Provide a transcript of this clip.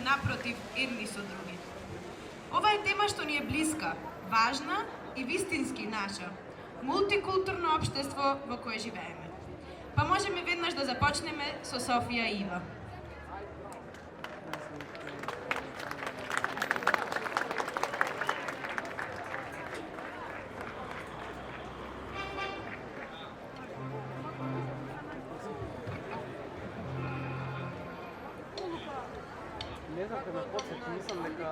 naprotiv едни со други. Ова е тема што ни е блиска, важна и вистински наша, мултикултурно општество во кое живееме. Па можеме веднаш да започнеме со Софија Ива. Не знам, ме подсети, мислам дека...